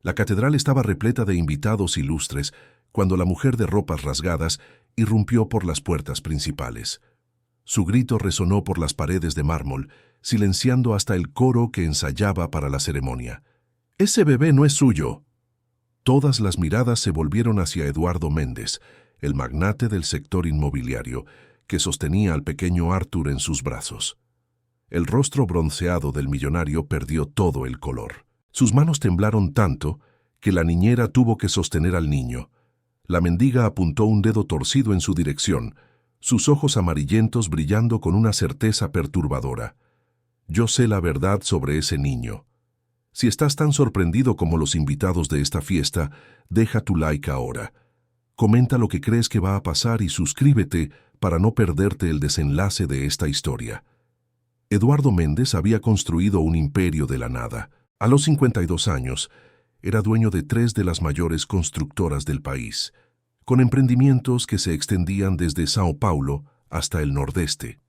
La catedral estaba repleta de invitados ilustres cuando la mujer de ropas rasgadas irrumpió por las puertas principales. Su grito resonó por las paredes de mármol, silenciando hasta el coro que ensayaba para la ceremonia. «¡Ese bebé no es suyo!». Todas las miradas se volvieron hacia Eduardo Méndez, el magnate del sector inmobiliario, que sostenía al pequeño Arthur en sus brazos. El rostro bronceado del millonario perdió todo el color. Sus manos temblaron tanto que la niñera tuvo que sostener al niño. La mendiga apuntó un dedo torcido en su dirección, sus ojos amarillentos brillando con una certeza perturbadora. «Yo sé la verdad sobre ese niño. Si estás tan sorprendido como los invitados de esta fiesta, deja tu like ahora. Comenta lo que crees que va a pasar y suscríbete para no perderte el desenlace de esta historia». Eduardo Méndez había construido un imperio de la nada. A los 52 años, era dueño de 3 de las mayores constructoras del país, con emprendimientos que se extendían desde Sao Paulo hasta el nordeste.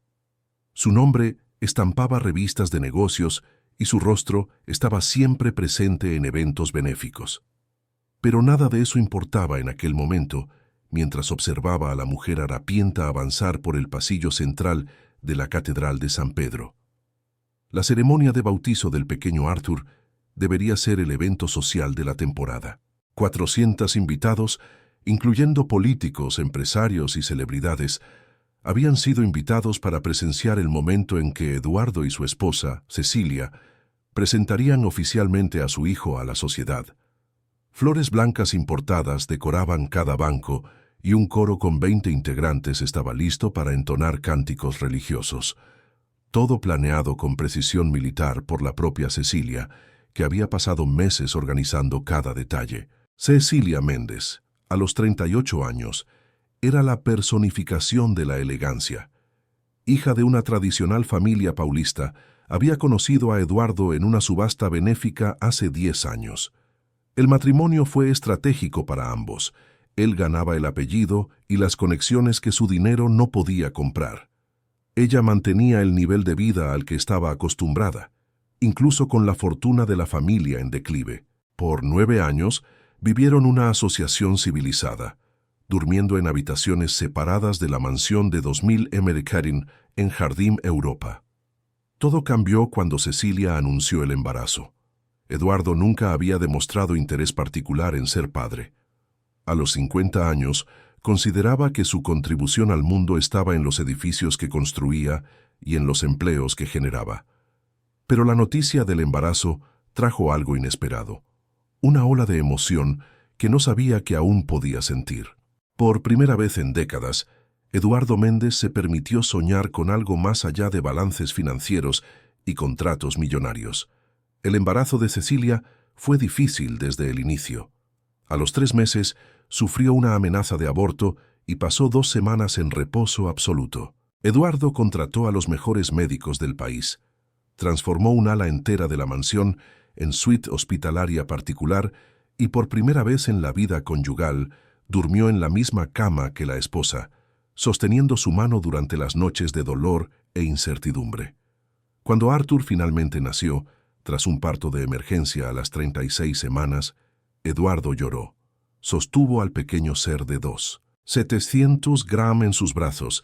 Su nombre estampaba revistas de negocios y su rostro estaba siempre presente en eventos benéficos. Pero nada de eso importaba en aquel momento, mientras observaba a la mujer harapienta avanzar por el pasillo central de la Catedral de San Pedro. La ceremonia de bautizo del pequeño Arthur debería ser el evento social de la temporada. 400 invitados, incluyendo políticos, empresarios y celebridades, habían sido invitados para presenciar el momento en que Eduardo y su esposa, Cecilia, presentarían oficialmente a su hijo a la sociedad. Flores blancas importadas decoraban cada banco y un coro con 20 integrantes estaba listo para entonar cánticos religiosos. Todo planeado con precisión militar por la propia Cecilia, que había pasado meses organizando cada detalle. Cecilia Méndez, a los 38 años, era la personificación de la elegancia. Hija de una tradicional familia paulista, había conocido a Eduardo en una subasta benéfica hace 10 años. El matrimonio fue estratégico para ambos. Él ganaba el apellido y las conexiones que su dinero no podía comprar. Ella mantenía el nivel de vida al que estaba acostumbrada, incluso con la fortuna de la familia en declive. Por 9 años, vivieron una asociación civilizada, durmiendo en habitaciones separadas de la mansión de 2000 Emerykarin en Jardín Europa. Todo cambió cuando Cecilia anunció el embarazo. Eduardo nunca había demostrado interés particular en ser padre. A los 50 años, consideraba que su contribución al mundo estaba en los edificios que construía y en los empleos que generaba. Pero la noticia del embarazo trajo algo inesperado, una ola de emoción que no sabía que aún podía sentir. Por primera vez en décadas, Eduardo Méndez se permitió soñar con algo más allá de balances financieros y contratos millonarios. El embarazo de Cecilia fue difícil desde el inicio. A los 3 meses, sufrió una amenaza de aborto y pasó 2 semanas en reposo absoluto. Eduardo contrató a los mejores médicos del país. Transformó un ala entera de la mansión en suite hospitalaria particular y por primera vez en la vida conyugal durmió en la misma cama que la esposa, sosteniendo su mano durante las noches de dolor e incertidumbre. Cuando Arthur finalmente nació, tras un parto de emergencia a las 36 semanas, Eduardo lloró. Sostuvo al pequeño ser de 700 gramos en sus brazos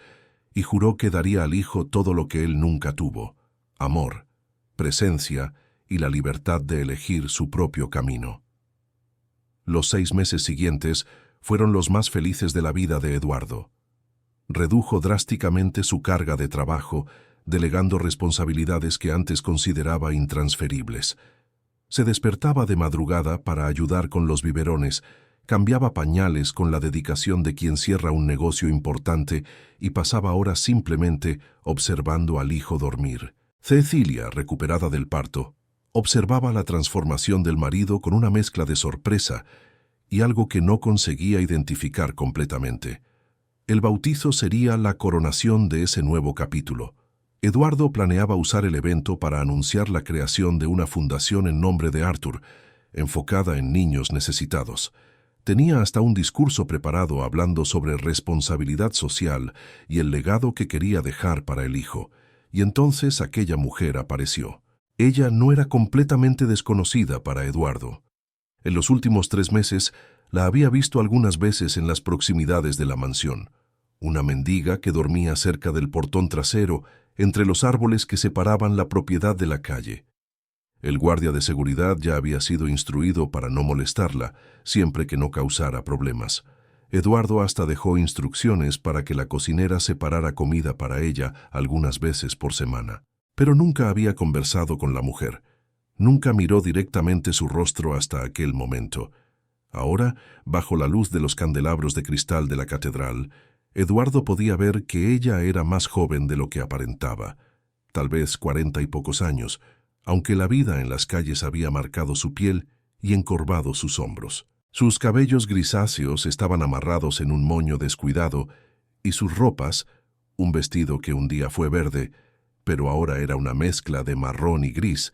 y juró que daría al hijo todo lo que él nunca tuvo: amor, presencia y la libertad de elegir su propio camino. Los 6 meses siguientes fueron los más felices de la vida de Eduardo. Redujo drásticamente su carga de trabajo, delegando responsabilidades que antes consideraba intransferibles. Se despertaba de madrugada para ayudar con los biberones, cambiaba pañales con la dedicación de quien cierra un negocio importante y pasaba horas simplemente observando al hijo dormir. Cecilia, recuperada del parto, observaba la transformación del marido con una mezcla de sorpresa y algo que no conseguía identificar completamente. El bautizo sería la coronación de ese nuevo capítulo. Eduardo planeaba usar el evento para anunciar la creación de una fundación en nombre de Arthur, enfocada en niños necesitados. Tenía hasta un discurso preparado hablando sobre responsabilidad social y el legado que quería dejar para el hijo. Y entonces aquella mujer apareció. Ella no era completamente desconocida para Eduardo. En los últimos 3 meses la había visto algunas veces en las proximidades de la mansión. Una mendiga que dormía cerca del portón trasero, entre los árboles que separaban la propiedad de la calle. El guardia de seguridad ya había sido instruido para no molestarla, siempre que no causara problemas. Eduardo hasta dejó instrucciones para que la cocinera separara comida para ella algunas veces por semana. Pero nunca había conversado con la mujer. Nunca miró directamente su rostro hasta aquel momento. Ahora, bajo la luz de los candelabros de cristal de la catedral, Eduardo podía ver que ella era más joven de lo que aparentaba, tal vez 40 y pocos años, aunque la vida en las calles había marcado su piel y encorvado sus hombros. Sus cabellos grisáceos estaban amarrados en un moño descuidado y sus ropas, un vestido que un día fue verde, pero ahora era una mezcla de marrón y gris,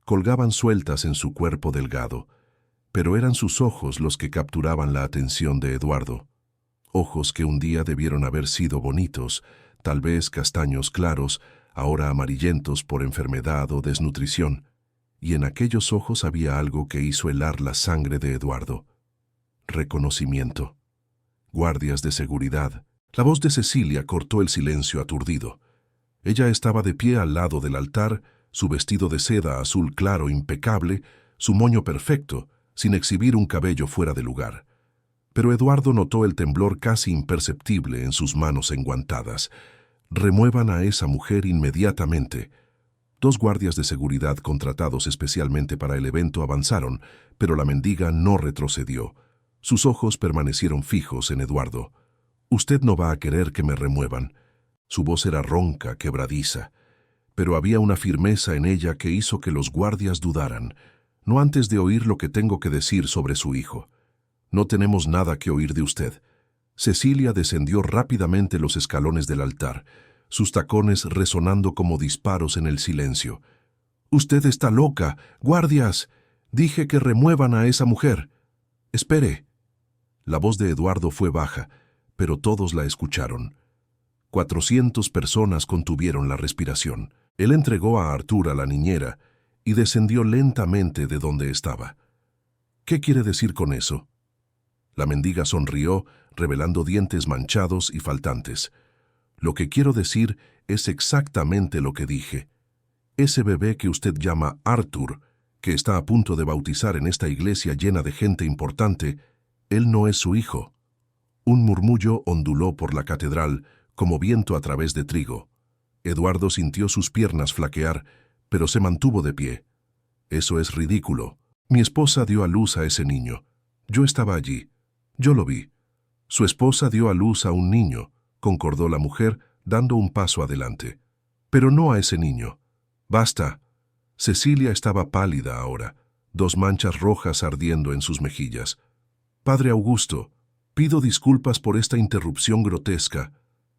colgaban sueltas en su cuerpo delgado, pero eran sus ojos los que capturaban la atención de Eduardo. Ojos que un día debieron haber sido bonitos, tal vez castaños claros, ahora amarillentos por enfermedad o desnutrición, y en aquellos ojos había algo que hizo helar la sangre de Eduardo. Reconocimiento. Guardias de seguridad. La voz de Cecilia cortó el silencio aturdido. Ella estaba de pie al lado del altar, su vestido de seda azul claro impecable, su moño perfecto, sin exhibir un cabello fuera de lugar. Pero Eduardo notó el temblor casi imperceptible en sus manos enguantadas. Remuevan a esa mujer inmediatamente. 2 guardias de seguridad contratados especialmente para el evento avanzaron, pero la mendiga no retrocedió. Sus ojos permanecieron fijos en Eduardo. «Usted no va a querer que me remuevan». Su voz era ronca, quebradiza, pero había una firmeza en ella que hizo que los guardias dudaran, no antes de oír lo que tengo que decir sobre su hijo. «No tenemos nada que oír de usted». Cecilia descendió rápidamente los escalones del altar, sus tacones resonando como disparos en el silencio. «Usted está loca. ¡Guardias! Dije que remuevan a esa mujer». «Espere». La voz de Eduardo fue baja, pero todos la escucharon. 400 personas contuvieron la respiración. Él entregó a Artur a la niñera y descendió lentamente de donde estaba. «¿Qué quiere decir con eso?» La mendiga sonrió, revelando dientes manchados y faltantes. «Lo que quiero decir es exactamente lo que dije. Ese bebé que usted llama Artur, que está a punto de bautizar en esta iglesia llena de gente importante, él no es su hijo». Un murmullo onduló por la catedral, como viento a través de trigo. Eduardo sintió sus piernas flaquear, pero se mantuvo de pie. «Eso es ridículo. Mi esposa dio a luz a ese niño. Yo estaba allí. Yo lo vi». «Su esposa dio a luz a un niño», concordó la mujer, dando un paso adelante. «Pero no a ese niño. Basta». Cecilia estaba pálida ahora, 2 manchas rojas ardiendo en sus mejillas. «Padre Augusto, pido disculpas por esta interrupción grotesca.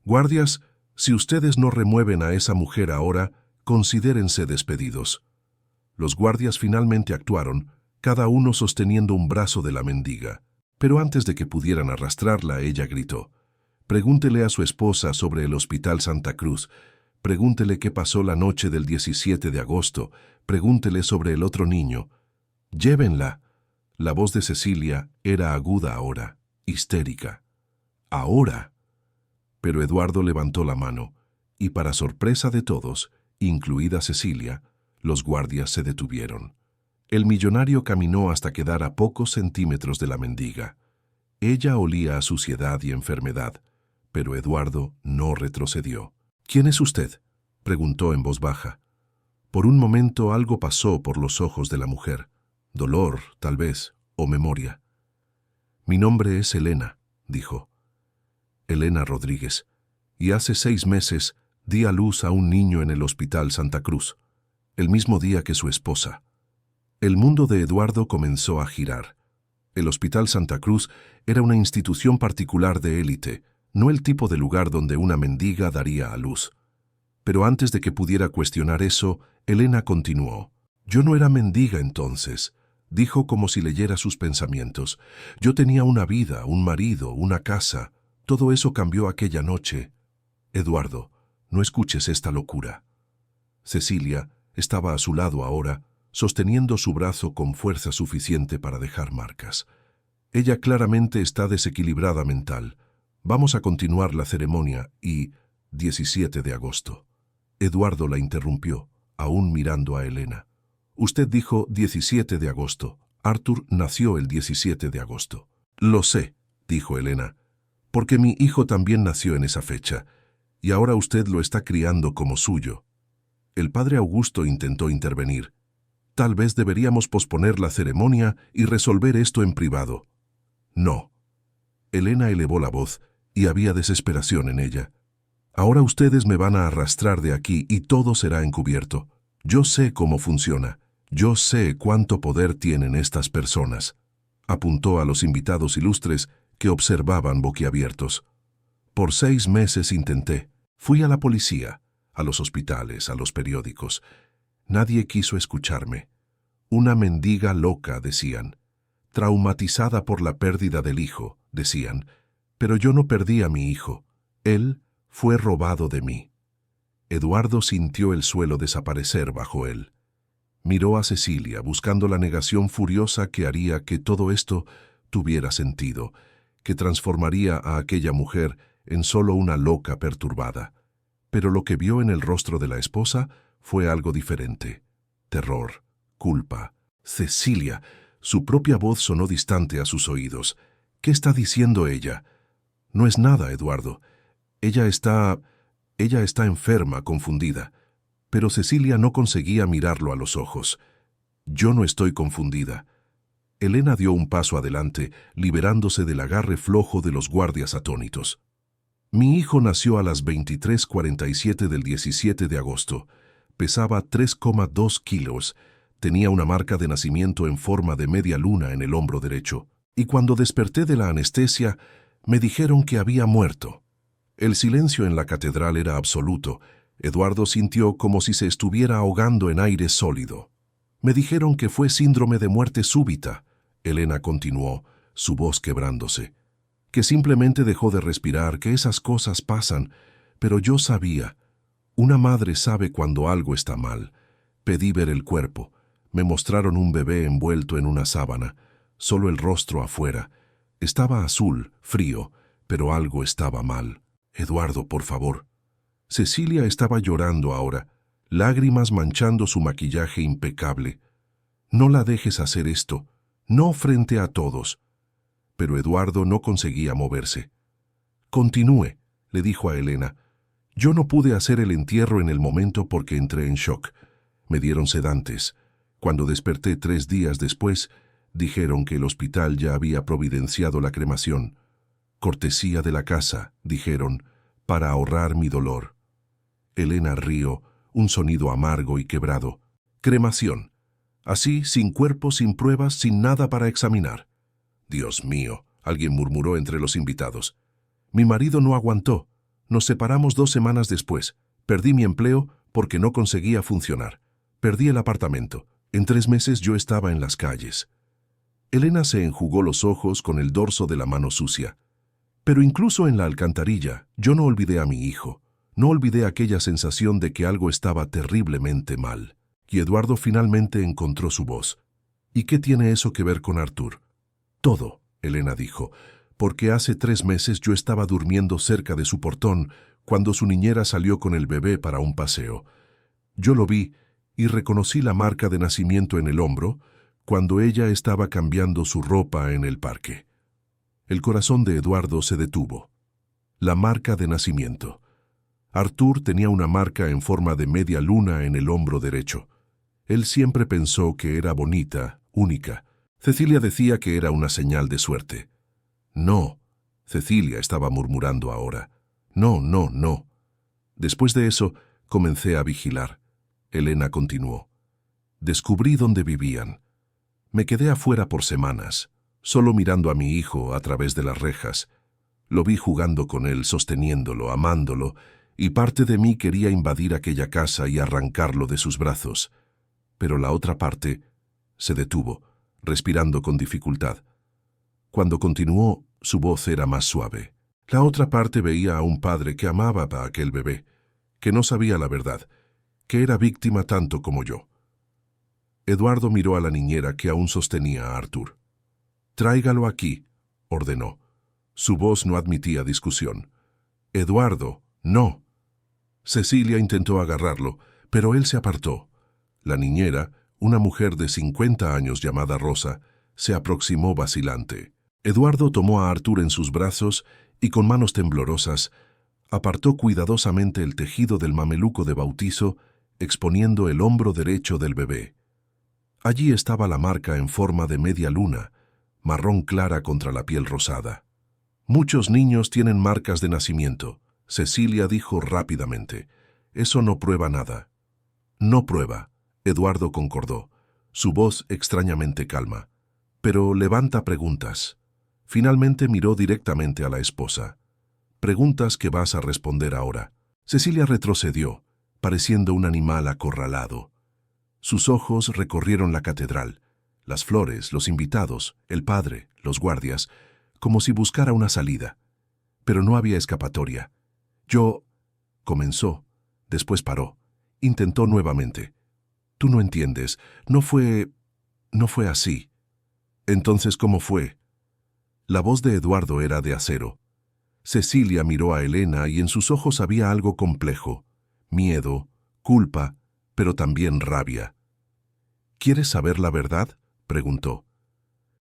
Guardias, si ustedes no remueven a esa mujer ahora, considérense despedidos». Los guardias finalmente actuaron, cada uno sosteniendo un brazo de la mendiga. Pero antes de que pudieran arrastrarla, ella gritó: «Pregúntele a su esposa sobre el Hospital Santa Cruz. Pregúntele qué pasó la noche del 17 de agosto. Pregúntele sobre el otro niño. Llévenla». La voz de Cecilia era aguda ahora, histérica. «Ahora». Pero Eduardo levantó la mano, y para sorpresa de todos, incluida Cecilia, los guardias se detuvieron. El millonario caminó hasta quedar a pocos centímetros de la mendiga. Ella olía a suciedad y enfermedad, pero Eduardo no retrocedió. «¿Quién es usted?», preguntó en voz baja. Por un momento algo pasó por los ojos de la mujer. Dolor, tal vez, o memoria. «Mi nombre es Elena», dijo. «Elena Rodríguez. Y hace 6 meses di a luz a un niño en el Hospital Santa Cruz, el mismo día que su esposa». El mundo de Eduardo comenzó a girar. El Hospital Santa Cruz era una institución particular de élite, no el tipo de lugar donde una mendiga daría a luz. Pero antes de que pudiera cuestionar eso, Elena continuó. «Yo no era mendiga entonces», dijo como si leyera sus pensamientos. «Yo tenía una vida, un marido, una casa. Todo eso cambió aquella noche». «Eduardo, no escuches esta locura». Cecilia estaba a su lado ahora, sosteniendo su brazo con fuerza suficiente para dejar marcas. Ella claramente está desequilibrada mental. Vamos a continuar la ceremonia y... 17 de agosto. Eduardo la interrumpió, aún mirando a Elena. Usted dijo 17 de agosto. Arthur nació el 17 de agosto. Lo sé, dijo Elena, porque mi hijo también nació en esa fecha, y ahora usted lo está criando como suyo. El padre Augusto intentó intervenir. Tal vez deberíamos posponer la ceremonia y resolver esto en privado. No. Elena elevó la voz y había desesperación en ella. Ahora ustedes me van a arrastrar de aquí y todo será encubierto. Yo sé cómo funciona. Yo sé cuánto poder tienen estas personas. Apuntó a los invitados ilustres que observaban boquiabiertos. Por 6 meses intenté. Fui a la policía, a los hospitales, a los periódicos. Nadie quiso escucharme. Una mendiga loca, decían. Traumatizada por la pérdida del hijo, decían. Pero yo no perdí a mi hijo. Él fue robado de mí. Eduardo sintió el suelo desaparecer bajo él. Miró a Cecilia buscando la negación furiosa que haría que todo esto tuviera sentido, que transformaría a aquella mujer en solo una loca perturbada. Pero lo que vio en el rostro de la esposa fue algo diferente. Terror, culpa. Cecilia, su propia voz sonó distante a sus oídos. ¿Qué está diciendo ella? No es nada, Eduardo. Ella está enferma, confundida. Pero Cecilia no conseguía mirarlo a los ojos. Yo no estoy confundida. Elena dio un paso adelante, liberándose del agarre flojo de los guardias atónitos. Mi hijo nació a las 23:47 del 17 de agosto. Pesaba 3,2 kilos. Tenía una marca de nacimiento en forma de media luna en el hombro derecho. Y cuando desperté de la anestesia, me dijeron que había muerto. El silencio en la catedral era absoluto. Eduardo sintió como si se estuviera ahogando en aire sólido. Me dijeron que fue síndrome de muerte súbita. Elena continuó, su voz quebrándose. Que simplemente dejó de respirar, que esas cosas pasan. Pero yo sabía. Una madre sabe cuando algo está mal. Pedí ver el cuerpo. Me mostraron un bebé envuelto en una sábana. Solo el rostro afuera. Estaba azul, frío, pero algo estaba mal. Eduardo, por favor. Cecilia estaba llorando ahora, lágrimas manchando su maquillaje impecable. No la dejes hacer esto, no frente a todos. Pero Eduardo no conseguía moverse. Continúe, le dijo a Elena. Yo no pude hacer el entierro en el momento porque entré en shock. Me dieron sedantes. Cuando desperté 3 días después, dijeron que el hospital ya había providenciado la cremación. Cortesía de la casa, dijeron, para ahorrar mi dolor. Elena rió, un sonido amargo y quebrado. Cremación. Así, sin cuerpo, sin pruebas, sin nada para examinar. Dios mío, alguien murmuró entre los invitados. Mi marido no aguantó. Nos separamos 2 semanas después. Perdí mi empleo porque no conseguía funcionar. Perdí el apartamento. En 3 meses yo estaba en las calles. Elena se enjugó los ojos con el dorso de la mano sucia. Pero incluso en la alcantarilla, yo no olvidé a mi hijo. No olvidé aquella sensación de que algo estaba terriblemente mal. Y Eduardo finalmente encontró su voz. ¿Y qué tiene eso que ver con Arthur? Todo, Elena dijo, porque hace 3 meses yo estaba durmiendo cerca de su portón cuando su niñera salió con el bebé para un paseo. Yo lo vi y reconocí la marca de nacimiento en el hombro cuando ella estaba cambiando su ropa en el parque. El corazón de Eduardo se detuvo. La marca de nacimiento. Arthur tenía una marca en forma de media luna en el hombro derecho. Él siempre pensó que era bonita, única. Cecilia decía que era una señal de suerte. No, Cecilia estaba murmurando ahora. No, no, no. Después de eso, comencé a vigilar. Elena continuó. Descubrí dónde vivían. Me quedé afuera por semanas, solo mirando a mi hijo a través de las rejas. Lo vi jugando con él, sosteniéndolo, amándolo, y parte de mí quería invadir aquella casa y arrancarlo de sus brazos. Pero la otra parte se detuvo, respirando con dificultad. Cuando continuó, su voz era más suave. La otra parte veía a un padre que amaba a aquel bebé, que no sabía la verdad, que era víctima tanto como yo. Eduardo miró a la niñera que aún sostenía a Arthur. «Tráigalo aquí», ordenó. Su voz no admitía discusión. «Eduardo, no». Cecilia intentó agarrarlo, pero él se apartó. La niñera, una mujer de 50 años llamada Rosa, se aproximó vacilante. Eduardo tomó a Arthur en sus brazos y con manos temblorosas apartó cuidadosamente el tejido del mameluco de bautizo, exponiendo el hombro derecho del bebé. Allí estaba la marca en forma de media luna, marrón clara contra la piel rosada. «Muchos niños tienen marcas de nacimiento», Cecilia dijo rápidamente. «Eso no prueba nada». «No prueba», Eduardo concordó, su voz extrañamente calma. «Pero levanta preguntas». Finalmente miró directamente a la esposa. «Preguntas que vas a responder ahora». Cecilia retrocedió, pareciendo un animal acorralado. Sus ojos recorrieron la catedral, las flores, los invitados, el padre, los guardias, como si buscara una salida. Pero no había escapatoria. «Yo...» comenzó, después paró. Intentó nuevamente. «Tú no entiendes. No fue así». «Entonces, ¿cómo fue?» La voz de Eduardo era de acero. Cecilia miró a Elena y en sus ojos había algo complejo. Miedo, culpa, pero también rabia. «¿Quieres saber la verdad?», preguntó.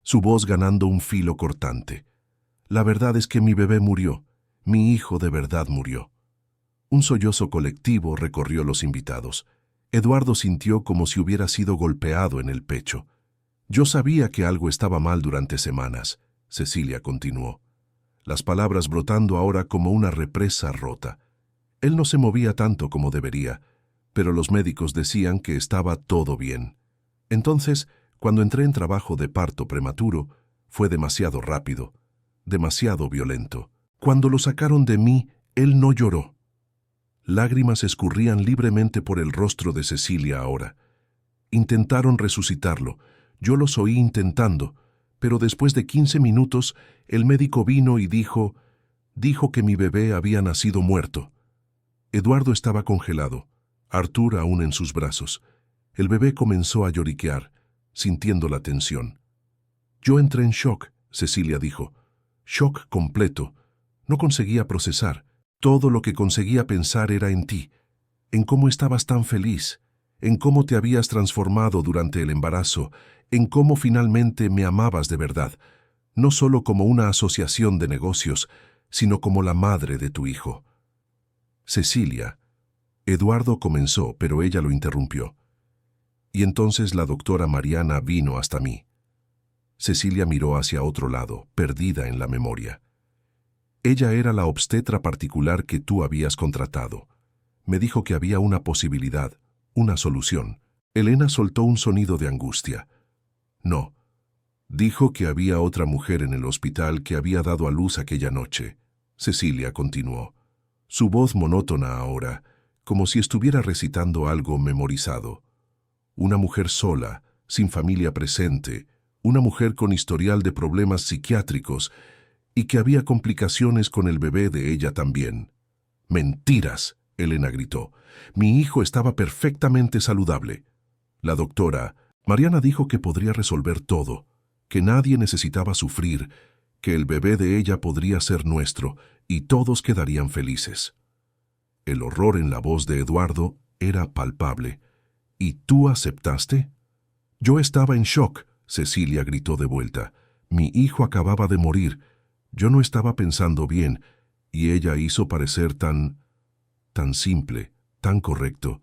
Su voz ganando un filo cortante. «La verdad es que mi bebé murió. Mi hijo de verdad murió». Un sollozo colectivo recorrió los invitados. Eduardo sintió como si hubiera sido golpeado en el pecho. «Yo sabía que algo estaba mal durante semanas», Cecilia continuó, las palabras brotando ahora como una represa rota. Él no se movía tanto como debería, pero los médicos decían que estaba todo bien. Entonces, cuando entré en trabajo de parto prematuro, fue demasiado rápido, demasiado violento. Cuando lo sacaron de mí, él no lloró. Lágrimas escurrían libremente por el rostro de Cecilia ahora. Intentaron resucitarlo. Yo los oí intentando, pero después de 15 minutos el médico vino y dijo que mi bebé había nacido muerto. Eduardo estaba congelado, Arthur aún en sus brazos. El bebé comenzó a lloriquear, sintiendo la tensión. «Yo entré en shock», Cecilia dijo. «Shock completo. No conseguía procesar. Todo lo que conseguía pensar era en ti, en cómo estabas tan feliz, en cómo te habías transformado durante el embarazo, en cómo finalmente me amabas de verdad, no solo como una asociación de negocios, sino como la madre de tu hijo». «Cecilia», Eduardo comenzó, pero ella lo interrumpió. «Y entonces la doctora Mariana vino hasta mí». Cecilia miró hacia otro lado, perdida en la memoria. «Ella era la obstetra particular que tú habías contratado. Me dijo que había una posibilidad, una solución». Elena soltó un sonido de angustia. «No. Dijo que había otra mujer en el hospital que había dado a luz aquella noche». Cecilia continuó, su voz monótona ahora, como si estuviera recitando algo memorizado. «Una mujer sola, sin familia presente, una mujer con historial de problemas psiquiátricos y que había complicaciones con el bebé de ella también». «¡Mentiras!», Elena gritó. «Mi hijo estaba perfectamente saludable». La doctora Mariana dijo que podría resolver todo, que nadie necesitaba sufrir, que el bebé de ella podría ser nuestro y todos quedarían felices. El horror en la voz de Eduardo era palpable. «¿Y tú aceptaste?». «Yo estaba en shock», Cecilia gritó de vuelta. «Mi hijo acababa de morir. Yo no estaba pensando bien, y ella hizo parecer tan simple, tan correcto.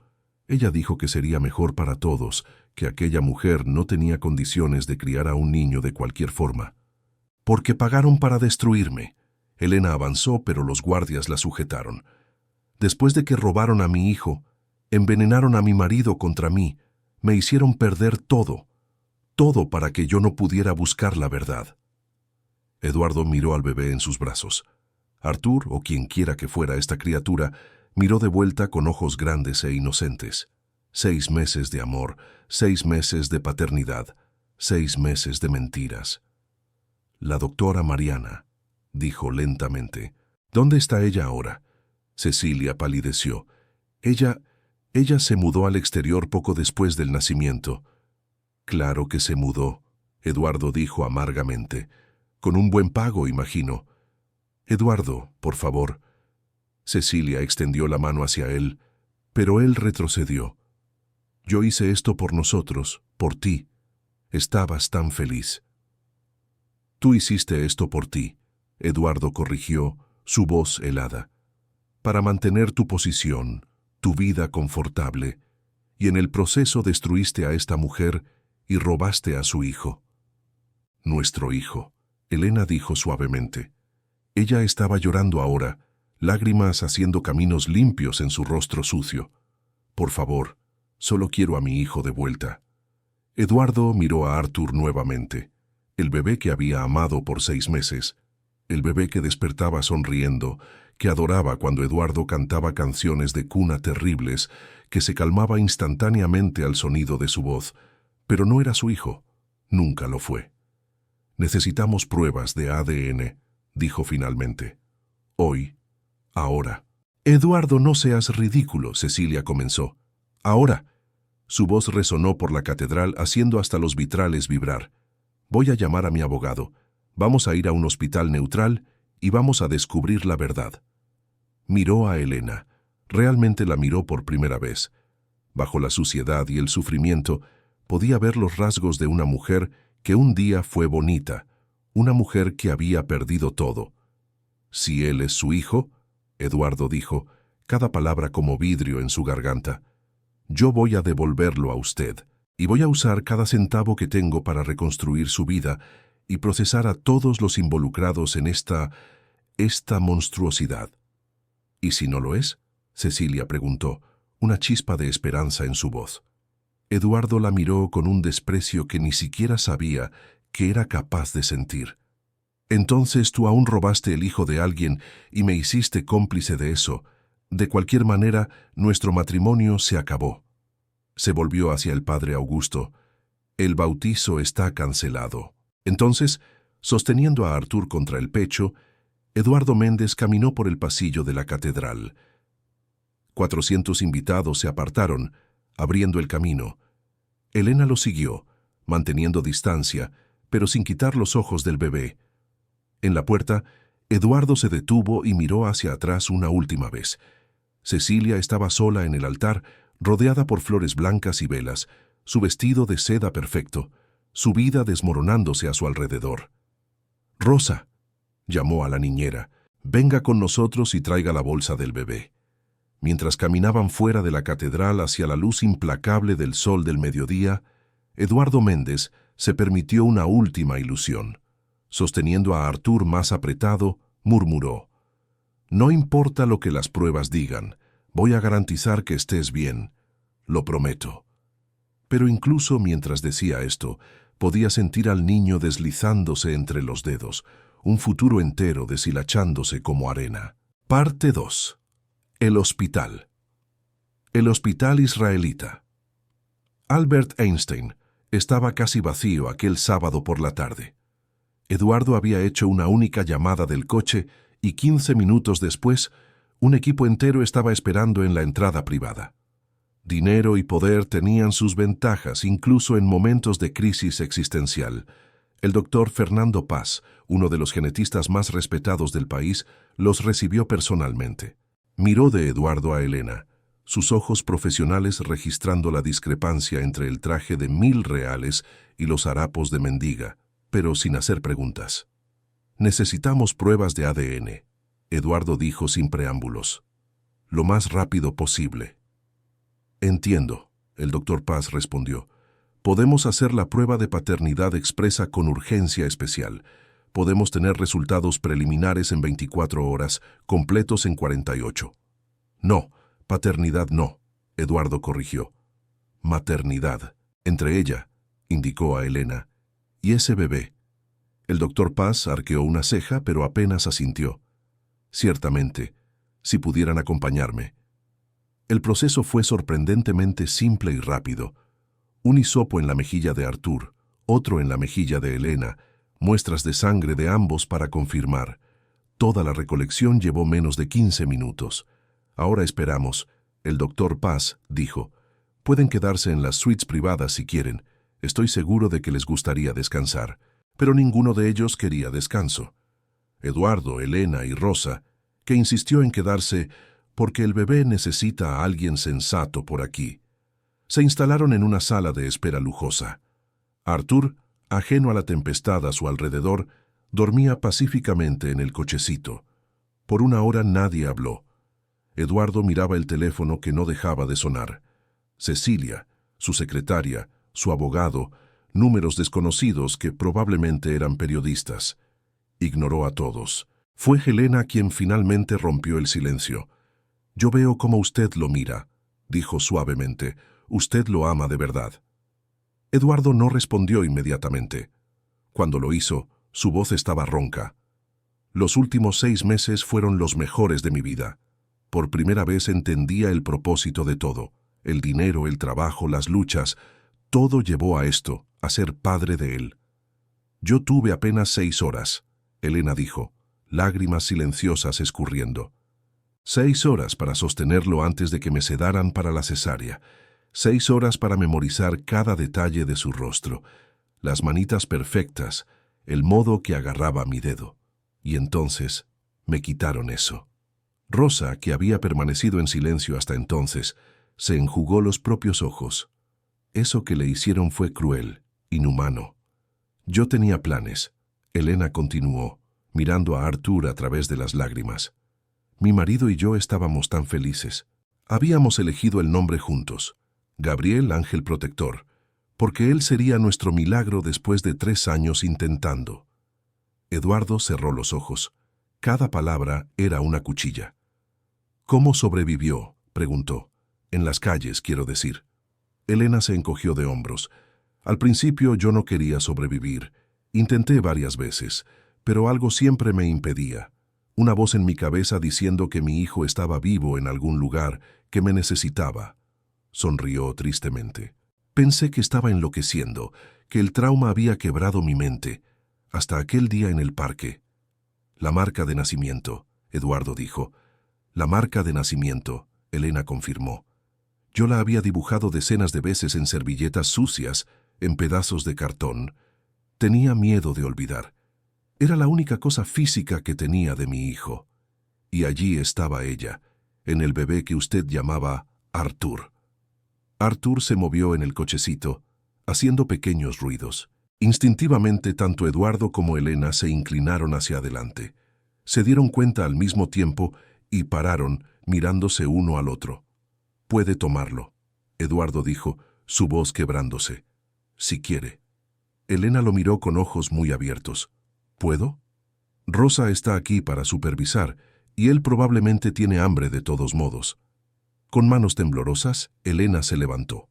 Ella dijo que sería mejor para todos, que aquella mujer no tenía condiciones de criar a un niño de cualquier forma. Porque pagaron para destruirme». Elena avanzó, pero los guardias la sujetaron. «Después de que robaron a mi hijo, envenenaron a mi marido contra mí, me hicieron perder todo para que yo no pudiera buscar la verdad». Eduardo miró al bebé en sus brazos. Arthur, o quien quiera que fuera esta criatura, miró de vuelta con ojos grandes e inocentes. 6 meses de amor, 6 meses de paternidad, 6 meses de mentiras. «La doctora Mariana», dijo lentamente. «¿Dónde está ella ahora?». Cecilia palideció. Ella se mudó al exterior poco después del nacimiento. Claro que se mudó, Eduardo dijo amargamente. Con un buen pago, imagino. Eduardo, por favor. Cecilia extendió la mano hacia él, pero él retrocedió. Yo hice esto por nosotros, por ti. Estabas tan feliz. Tú hiciste esto por ti, Eduardo corrigió, su voz helada. Para mantener tu posición, tu vida confortable, y en el proceso destruiste a esta mujer y robaste a su hijo. Nuestro hijo, Elena dijo suavemente. Ella estaba llorando ahora, lágrimas haciendo caminos limpios en su rostro sucio. Por favor, solo quiero a mi hijo de vuelta. Eduardo miró a Arthur nuevamente, el bebé que había amado por 6 meses, el bebé que despertaba sonriendo, que adoraba cuando Eduardo cantaba canciones de cuna terribles, que se calmaba instantáneamente al sonido de su voz, pero no era su hijo, nunca lo fue. Necesitamos pruebas de ADN, dijo finalmente. Hoy, ahora. Eduardo, no seas ridículo, Cecilia comenzó. Ahora. Su voz resonó por la catedral haciendo hasta los vitrales vibrar. Voy a llamar a mi abogado. Vamos a ir a un hospital neutral y vamos a descubrir la verdad. Miró a Elena. Realmente la miró por primera vez. Bajo la suciedad y el sufrimiento, podía ver los rasgos de una mujer que un día fue bonita, una mujer que había perdido todo. Si él es su hijo, Eduardo dijo, cada palabra como vidrio en su garganta, yo voy a devolverlo a usted, y voy a usar cada centavo que tengo para reconstruir su vida y procesar a todos los involucrados en esta monstruosidad. ¿Y si no lo es? Cecilia preguntó, una chispa de esperanza en su voz. Eduardo la miró con un desprecio que ni siquiera sabía que era capaz de sentir. Entonces tú aún robaste el hijo de alguien y me hiciste cómplice de eso. De cualquier manera, nuestro matrimonio se acabó. Se volvió hacia el padre Augusto. El bautizo está cancelado. Entonces, sosteniendo a Arthur contra el pecho, Eduardo Méndez caminó por el pasillo de la catedral. 400 invitados se apartaron, abriendo el camino. Elena lo siguió, manteniendo distancia, pero sin quitar los ojos del bebé. En la puerta, Eduardo se detuvo y miró hacia atrás una última vez. Cecilia estaba sola en el altar, rodeada por flores blancas y velas, su vestido de seda perfecto, su vida desmoronándose a su alrededor. «Rosa», llamó a la niñera, «venga con nosotros y traiga la bolsa del bebé». Mientras caminaban fuera de la catedral hacia la luz implacable del sol del mediodía, Eduardo Méndez se permitió una última ilusión. Sosteniendo a Arthur más apretado, murmuró, «No importa lo que las pruebas digan, voy a garantizar que estés bien, lo prometo». Pero incluso mientras decía esto, podía sentir al niño deslizándose entre los dedos, un futuro entero deshilachándose como arena. Parte 2. El hospital. El hospital israelita. Albert Einstein estaba casi vacío aquel sábado por la tarde. Eduardo había hecho una única llamada del coche y 15 minutos después, un equipo entero estaba esperando en la entrada privada. Dinero y poder tenían sus ventajas, incluso en momentos de crisis existencial. El doctor Fernando Paz, uno de los genetistas más respetados del país, los recibió personalmente. Miró de Eduardo a Elena, sus ojos profesionales registrando la discrepancia entre el traje de 1000 reales y los harapos de mendiga, pero sin hacer preguntas. «Necesitamos pruebas de ADN», Eduardo dijo sin preámbulos. «Lo más rápido posible». «Entiendo», el doctor Paz respondió. «Podemos hacer la prueba de paternidad expresa con urgencia especial. Podemos tener resultados preliminares en 24 horas, completos en 48. «No, paternidad no», Eduardo corrigió. «Maternidad, entre ella», indicó a Elena. «Y ese bebé». El doctor Paz arqueó una ceja, pero apenas asintió. «Ciertamente, si pudieran acompañarme». El proceso fue sorprendentemente simple y rápido. Un hisopo en la mejilla de Arthur, otro en la mejilla de Elena, muestras de sangre de ambos para confirmar. Toda la recolección llevó menos de 15 minutos. «Ahora esperamos», el doctor Paz dijo. «Pueden quedarse en las suites privadas si quieren. Estoy seguro de que les gustaría descansar, pero ninguno de ellos quería descanso. Eduardo, Elena y Rosa, que insistió en quedarse porque el bebé necesita a alguien sensato por aquí, se instalaron en una sala de espera lujosa. Arthur, ajeno a la tempestad a su alrededor, dormía pacíficamente en el cochecito. Por una hora nadie habló. Eduardo miraba el teléfono que no dejaba de sonar. Cecilia, su secretaria, su abogado, números desconocidos que probablemente eran periodistas. Ignoró a todos. Fue Helena quien finalmente rompió el silencio. «Yo veo cómo usted lo mira», dijo suavemente. «Usted lo ama de verdad». Eduardo no respondió inmediatamente. Cuando lo hizo, su voz estaba ronca. «Los últimos 6 meses fueron los mejores de mi vida. Por primera vez entendía el propósito de todo. El dinero, el trabajo, las luchas, todo llevó a esto, a ser padre de él». «Yo tuve apenas 6 horas», Elena dijo, lágrimas silenciosas escurriendo. 6 horas para sostenerlo antes de que me sedaran para la cesárea. 6 horas para memorizar cada detalle de su rostro, las manitas perfectas, el modo que agarraba mi dedo. Y entonces me quitaron eso. Rosa, que había permanecido en silencio hasta entonces, se enjugó los propios ojos. Eso que le hicieron fue cruel, inhumano. Yo tenía planes. Elena continuó, mirando a Arthur a través de las lágrimas. Mi marido y yo estábamos tan felices. Habíamos elegido el nombre juntos, Gabriel Ángel Protector, porque él sería nuestro milagro después de 3 años intentando. Eduardo cerró los ojos. Cada palabra era una cuchilla. «¿Cómo sobrevivió?», preguntó. «En las calles, quiero decir». Elena se encogió de hombros. «Al principio yo no quería sobrevivir. Intenté varias veces, pero algo siempre me impedía. Una voz en mi cabeza diciendo que mi hijo estaba vivo en algún lugar, que me necesitaba». Sonrió tristemente. «Pensé que estaba enloqueciendo, que el trauma había quebrado mi mente, hasta aquel día en el parque». «La marca de nacimiento», Eduardo dijo. «La marca de nacimiento», Elena confirmó. «Yo la había dibujado decenas de veces en servilletas sucias, en pedazos de cartón. Tenía miedo de olvidar. Era la única cosa física que tenía de mi hijo. Y allí estaba ella, en el bebé que usted llamaba Arthur». Arthur se movió en el cochecito, haciendo pequeños ruidos. Instintivamente, tanto Eduardo como Elena se inclinaron hacia adelante. Se dieron cuenta al mismo tiempo y pararon, mirándose uno al otro. «Puede tomarlo», Eduardo dijo, su voz quebrándose. «Si quiere». Elena lo miró con ojos muy abiertos. «¿Puedo?». «Rosa está aquí para supervisar, y él probablemente tiene hambre de todos modos». Con manos temblorosas, Elena se levantó.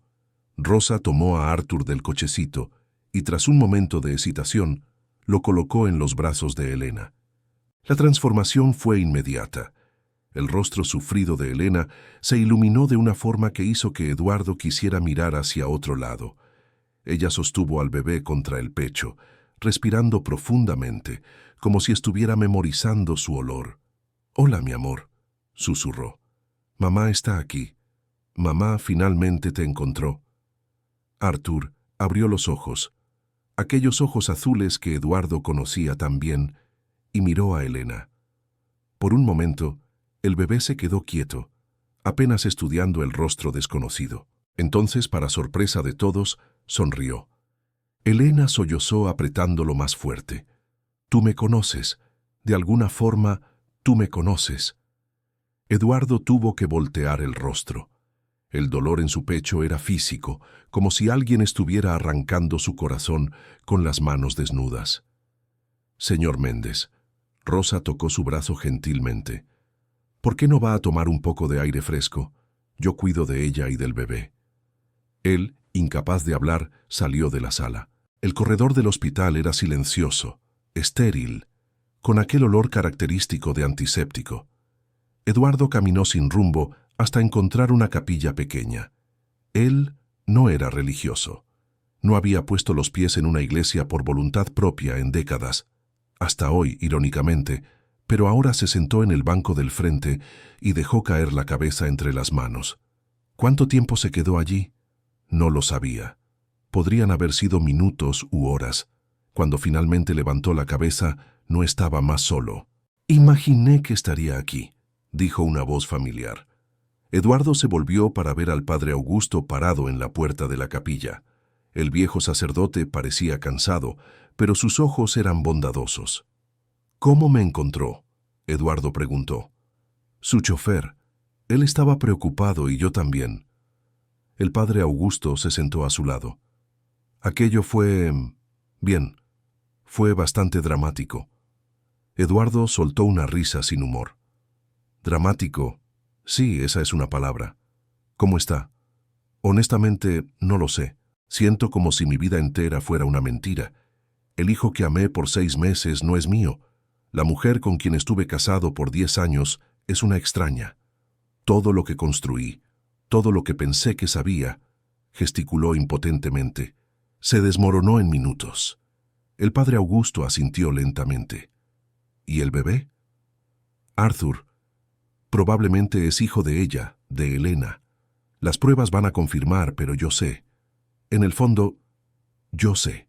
Rosa tomó a Arthur del cochecito y, tras un momento de hesitación, lo colocó en los brazos de Elena. La transformación fue inmediata. El rostro sufrido de Elena se iluminó de una forma que hizo que Eduardo quisiera mirar hacia otro lado. Ella sostuvo al bebé contra el pecho, respirando profundamente, como si estuviera memorizando su olor. «Hola, mi amor», susurró. «Mamá está aquí. Mamá finalmente te encontró». Arthur abrió los ojos, aquellos ojos azules que Eduardo conocía tan bien, y miró a Elena. Por un momento, el bebé se quedó quieto, apenas estudiando el rostro desconocido. Entonces, para sorpresa de todos, sonrió. Elena sollozó apretándolo más fuerte. «Tú me conoces. De alguna forma, tú me conoces». Eduardo tuvo que voltear el rostro. El dolor en su pecho era físico, como si alguien estuviera arrancando su corazón con las manos desnudas. «Señor Méndez», Rosa tocó su brazo gentilmente. «¿Por qué no va a tomar un poco de aire fresco? Yo cuido de ella y del bebé». Él, incapaz de hablar, salió de la sala. El corredor del hospital era silencioso, estéril, con aquel olor característico de antiséptico. Eduardo caminó sin rumbo hasta encontrar una capilla pequeña. Él no era religioso. No había puesto los pies en una iglesia por voluntad propia en décadas. Hasta hoy, irónicamente, pero ahora se sentó en el banco del frente y dejó caer la cabeza entre las manos. ¿Cuánto tiempo se quedó allí? No lo sabía. Podrían haber sido minutos u horas. Cuando finalmente levantó la cabeza, no estaba más solo. «Imaginé que estaría aquí», dijo una voz familiar. Eduardo se volvió para ver al padre Augusto parado en la puerta de la capilla. El viejo sacerdote parecía cansado, pero sus ojos eran bondadosos. «¿Cómo me encontró?», Eduardo preguntó. «Su chofer. Él estaba preocupado y yo también». El padre Augusto se sentó a su lado. «Aquello fue... bien, fue bastante dramático». Eduardo soltó una risa sin humor. «Dramático. Sí, esa es una palabra. ¿Cómo está?» «Honestamente, no lo sé. Siento como si mi vida entera fuera una mentira. El hijo que amé por 6 meses no es mío. La mujer con quien estuve casado por 10 años es una extraña. Todo lo que construí, todo lo que pensé que sabía», gesticuló impotentemente, «se desmoronó en minutos». El padre Augusto asintió lentamente. «¿Y el bebé?» «Arthur. Probablemente es hijo de ella, de Elena. Las pruebas van a confirmar, pero yo sé. En el fondo, yo sé».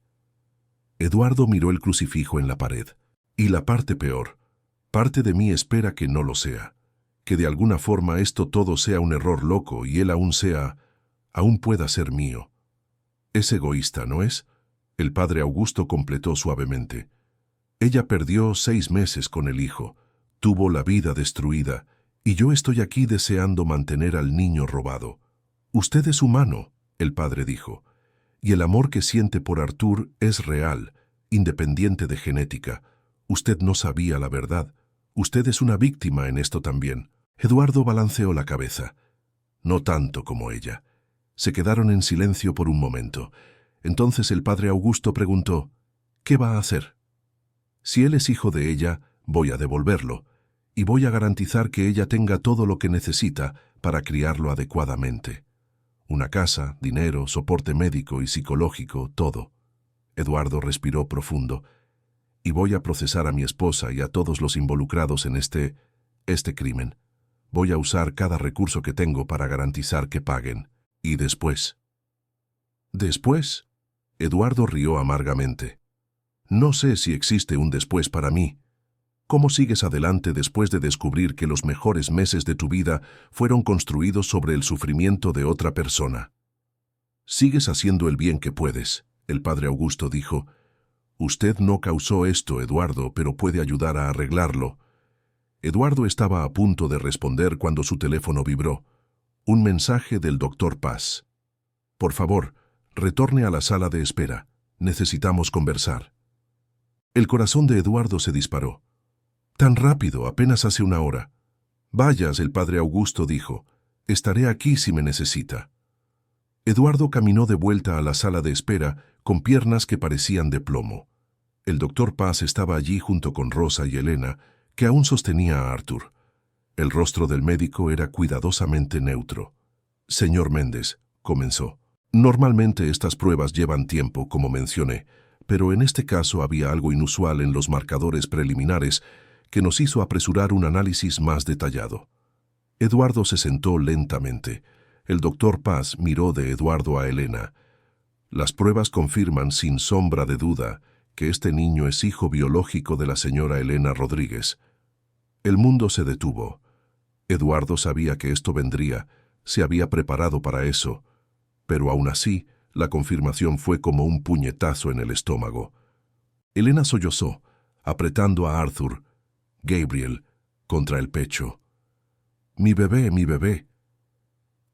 Eduardo miró el crucifijo en la pared. «Y la parte peor. Parte de mí espera que no lo sea. Que de alguna forma esto todo sea un error loco y él aún pueda ser mío». «Es egoísta, ¿no es?», el padre Augusto completó suavemente. «Ella perdió 6 meses con el hijo, tuvo la vida destruida, y yo estoy aquí deseando mantener al niño robado. Usted es humano», el padre dijo, «y el amor que siente por Arthur es real, independiente de genética. Usted no sabía la verdad. Usted es una víctima en esto también». Eduardo balanceó la cabeza. «No tanto como ella». Se quedaron en silencio por un momento. Entonces el padre Augusto preguntó, «¿Qué va a hacer?». «Si él es hijo de ella, voy a devolverlo, y voy a garantizar que ella tenga todo lo que necesita para criarlo adecuadamente. Una casa, dinero, soporte médico y psicológico, todo». Eduardo respiró profundo. «Y voy a procesar a mi esposa y a todos los involucrados en este crimen. Voy a usar cada recurso que tengo para garantizar que paguen. ¿Y después?». «¿Después?». Eduardo rió amargamente. «No sé si existe un después para mí. ¿Cómo sigues adelante después de descubrir que los mejores meses de tu vida fueron construidos sobre el sufrimiento de otra persona?». «Sigues haciendo el bien que puedes», el padre Augusto dijo. «Usted no causó esto, Eduardo, pero puede ayudar a arreglarlo». Eduardo estaba a punto de responder cuando su teléfono vibró. Un mensaje del doctor Paz. «Por favor, retorne a la sala de espera. Necesitamos conversar». El corazón de Eduardo se disparó. «Tan rápido, apenas hace 1 hora». «Vayas», el padre Augusto dijo. «Estaré aquí si me necesita». Eduardo caminó de vuelta a la sala de espera con piernas que parecían de plomo. El doctor Paz estaba allí junto con Rosa y Elena, que aún sostenía a Arthur. El rostro del médico era cuidadosamente neutro. «Señor Méndez», comenzó. «Normalmente estas pruebas llevan tiempo, como mencioné, pero en este caso había algo inusual en los marcadores preliminares que nos hizo apresurar un análisis más detallado». Eduardo se sentó lentamente. El doctor Paz miró de Eduardo a Elena. «Las pruebas confirman sin sombra de duda que este niño es hijo biológico de la señora Elena Rodríguez». El mundo se detuvo. Eduardo sabía que esto vendría, se había preparado para eso, pero aún así, la confirmación fue como un puñetazo en el estómago. Elena sollozó, apretando a Arthur, Gabriel, contra el pecho. «Mi bebé, mi bebé».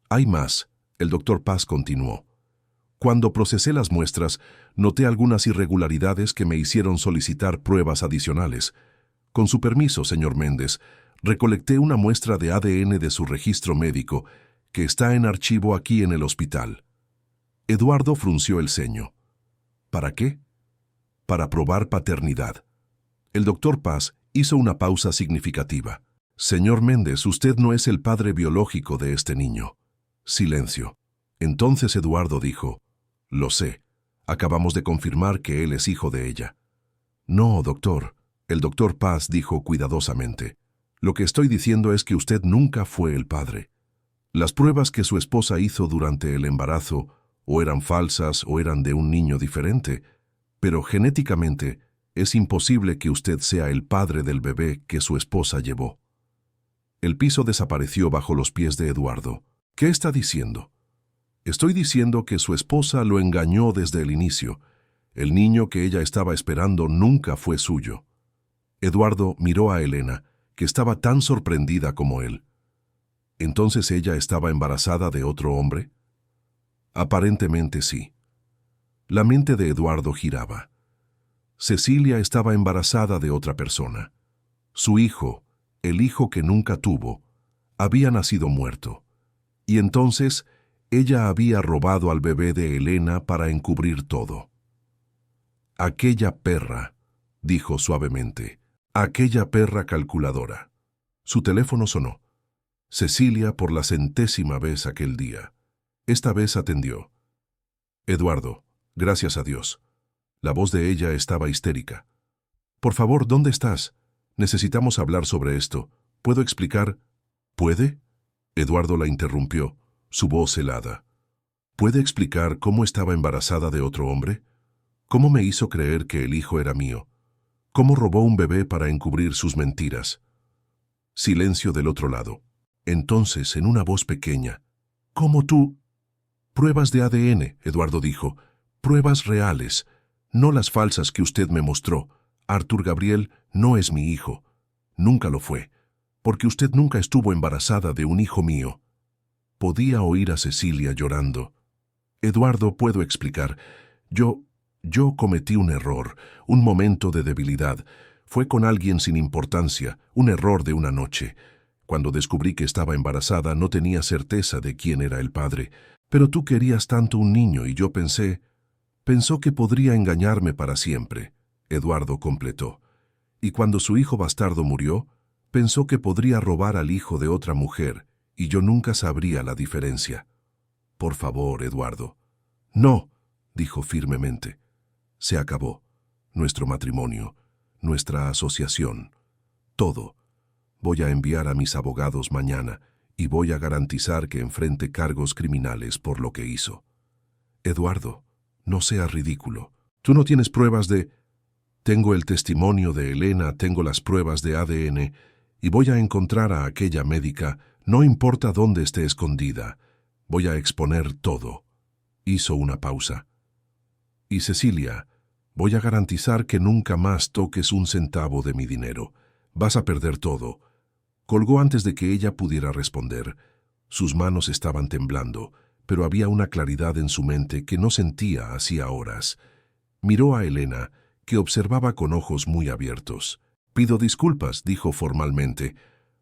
«Hay más», el doctor Paz continuó. «Cuando procesé las muestras, noté algunas irregularidades que me hicieron solicitar pruebas adicionales. Con su permiso, señor Méndez, recolecté una muestra de ADN de su registro médico, que está en archivo aquí en el hospital». Eduardo frunció el ceño. «¿Para qué?». «Para probar paternidad». El doctor Paz hizo una pausa significativa. «Señor Méndez, usted no es el padre biológico de este niño». Silencio. Entonces Eduardo dijo, «Lo sé. Acabamos de confirmar que él es hijo de ella». «No, doctor», el doctor Paz dijo cuidadosamente. «Lo que estoy diciendo es que usted nunca fue el padre. Las pruebas que su esposa hizo durante el embarazo o eran falsas o eran de un niño diferente, pero genéticamente es imposible que usted sea el padre del bebé que su esposa llevó. El piso desapareció bajo los pies de Eduardo. ¿Qué está diciendo? Estoy diciendo que su esposa lo engañó desde el inicio. El niño que ella estaba esperando nunca fue suyo. Eduardo miró a Elena, que estaba tan sorprendida como él. ¿Entonces ella estaba embarazada de otro hombre? Aparentemente sí. La mente de Eduardo giraba. Cecilia estaba embarazada de otra persona. Su hijo, el hijo que nunca tuvo, había nacido muerto. Y entonces ella había robado al bebé de Elena para encubrir todo. Aquella perra, dijo suavemente, aquella perra calculadora. Su teléfono sonó. Cecilia por la 100ª vez aquel día. Esta vez atendió. Eduardo, gracias a Dios. La voz de ella estaba histérica. Por favor, ¿dónde estás? Necesitamos hablar sobre esto. ¿Puedo explicar? ¿Puede? Eduardo la interrumpió, su voz helada. ¿Puede explicar cómo estaba embarazada de otro hombre? ¿Cómo me hizo creer que el hijo era mío? ¿Cómo robó un bebé para encubrir sus mentiras? Silencio del otro lado. Entonces, en una voz pequeña, ¿cómo tú? Pruebas de ADN, Eduardo dijo. Pruebas reales, no las falsas que usted me mostró. Arthur Gabriel no es mi hijo. Nunca lo fue, porque usted nunca estuvo embarazada de un hijo mío. Podía oír a Cecilia llorando. Eduardo, puedo explicar. Yo cometí un error, un momento de debilidad. Fue con alguien sin importancia, un error de una noche. Cuando descubrí que estaba embarazada no tenía certeza de quién era el padre. Pero tú querías tanto un niño y yo pensó que podría engañarme para siempre. Eduardo completó. Y cuando su hijo bastardo murió, pensó que podría robar al hijo de otra mujer, y yo nunca sabría la diferencia. Por favor, Eduardo. No, dijo firmemente. Se acabó. Nuestro matrimonio, nuestra asociación, todo. Voy a enviar a mis abogados mañana y voy a garantizar que enfrente cargos criminales por lo que hizo. Eduardo, no seas ridículo. Tú no tienes pruebas de... Tengo el testimonio de Elena, tengo las pruebas de ADN y voy a encontrar a aquella médica, no importa dónde esté escondida. Voy a exponer todo. Hizo una pausa. Y Cecilia, voy a garantizar que nunca más toques un centavo de mi dinero. Vas a perder todo. Colgó antes de que ella pudiera responder. Sus manos estaban temblando, pero había una claridad en su mente que no sentía hacía horas. Miró a Elena, que observaba con ojos muy abiertos. Pido disculpas, dijo formalmente,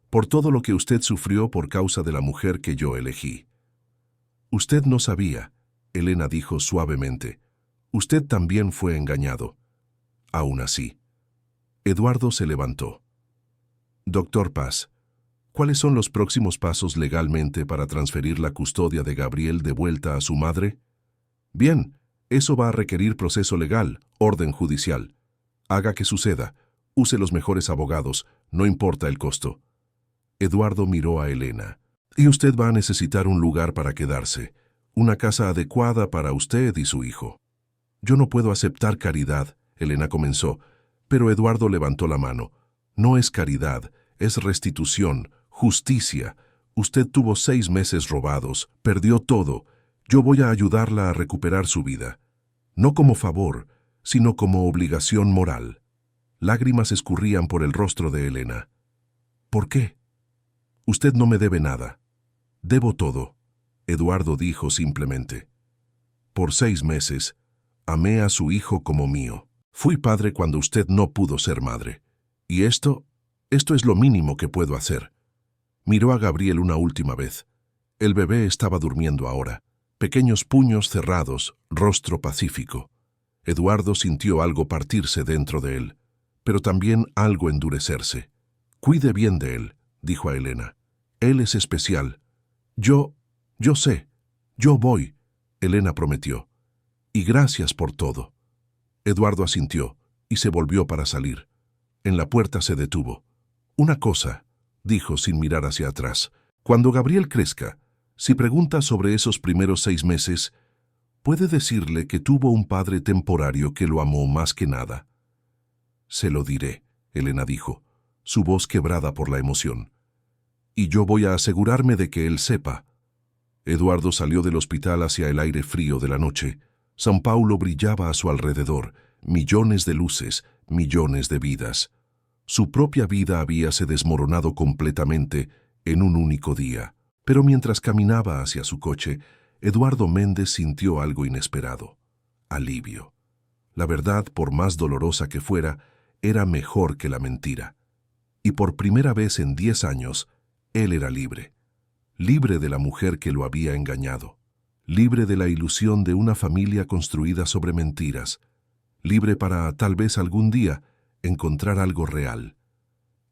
por todo lo que usted sufrió por causa de la mujer que yo elegí. Usted no sabía, Elena dijo suavemente. Usted también fue engañado. Aún así. Eduardo se levantó. Doctor Paz, ¿cuáles son los próximos pasos legalmente para transferir la custodia de Gabriel de vuelta a su madre? Bien, eso va a requerir proceso legal, orden judicial. Haga que suceda. Use los mejores abogados, no importa el costo. Eduardo miró a Elena. Y usted va a necesitar un lugar para quedarse, una casa adecuada para usted y su hijo. Yo no puedo aceptar caridad, Elena comenzó, pero Eduardo levantó la mano. No es caridad, es restitución, justicia. Usted tuvo 6 meses robados, perdió todo. Yo voy a ayudarla a recuperar su vida. No como favor, sino como obligación moral. Lágrimas escurrían por el rostro de Elena. ¿Por qué? Usted no me debe nada. Debo todo, Eduardo dijo simplemente. Por 6 meses, amé a su hijo como mío. Fui padre cuando usted no pudo ser madre. Y esto es lo mínimo que puedo hacer. Miró a Gabriel una última vez. El bebé estaba durmiendo ahora. Pequeños puños cerrados, rostro pacífico. Eduardo sintió algo partirse dentro de él, pero también algo endurecerse. Cuide bien de él, dijo a Elena. Él es especial. Yo sé, yo voy, Elena prometió. Y gracias por todo. Eduardo asintió y se volvió para salir. En la puerta se detuvo. Una cosa, dijo sin mirar hacia atrás. Cuando Gabriel crezca, si pregunta sobre esos primeros 6 meses, Puede decirle que tuvo un padre temporario que lo amó más que nada. Se lo diré, Elena dijo, su voz quebrada por la emoción. Y yo voy a asegurarme de que él sepa. Eduardo salió del hospital hacia el aire frío de la noche. São Paulo brillaba a su alrededor, millones de luces, millones de vidas. Su propia vida habíase desmoronado completamente en un único día. Pero mientras caminaba hacia su coche, Eduardo Méndez sintió algo inesperado: alivio. La verdad, por más dolorosa que fuera, era mejor que la mentira. Y por primera vez en 10 años, él era libre. Libre de la mujer que lo había engañado. Libre de la ilusión de una familia construida sobre mentiras. Libre para, tal vez algún día, encontrar algo real.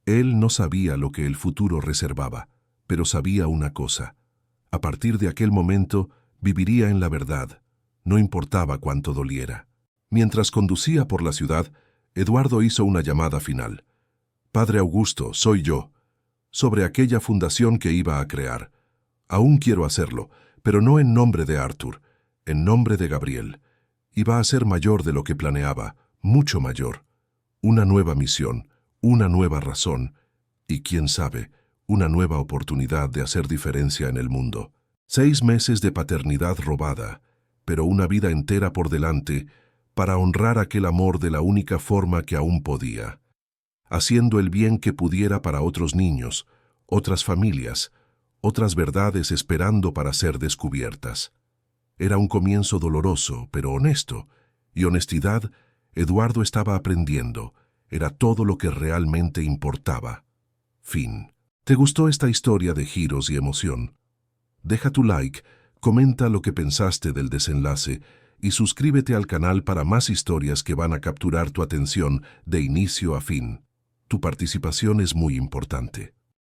Él no sabía lo que el futuro reservaba, pero sabía una cosa: a partir de aquel momento viviría en la verdad, no importaba cuánto doliera. Mientras conducía por la ciudad, Eduardo hizo una llamada final. «Padre Augusto, soy yo», sobre aquella fundación que iba a crear. Aún quiero hacerlo, pero no en nombre de Arthur, en nombre de Gabriel. Iba a ser mayor de lo que planeaba, mucho mayor. Una nueva misión, una nueva razón, y quién sabe, una nueva oportunidad de hacer diferencia en el mundo. 6 meses de paternidad robada, pero una vida entera por delante para honrar aquel amor de la única forma que aún podía, haciendo el bien que pudiera para otros niños, otras familias, otras verdades esperando para ser descubiertas. Era un comienzo doloroso, pero honesto, y honestidad, Eduardo estaba aprendiendo, era todo lo que realmente importaba. Fin. ¿Te gustó esta historia de giros y emoción? Deja tu like, comenta lo que pensaste del desenlace y suscríbete al canal para más historias que van a capturar tu atención de inicio a fin. Tu participación es muy importante.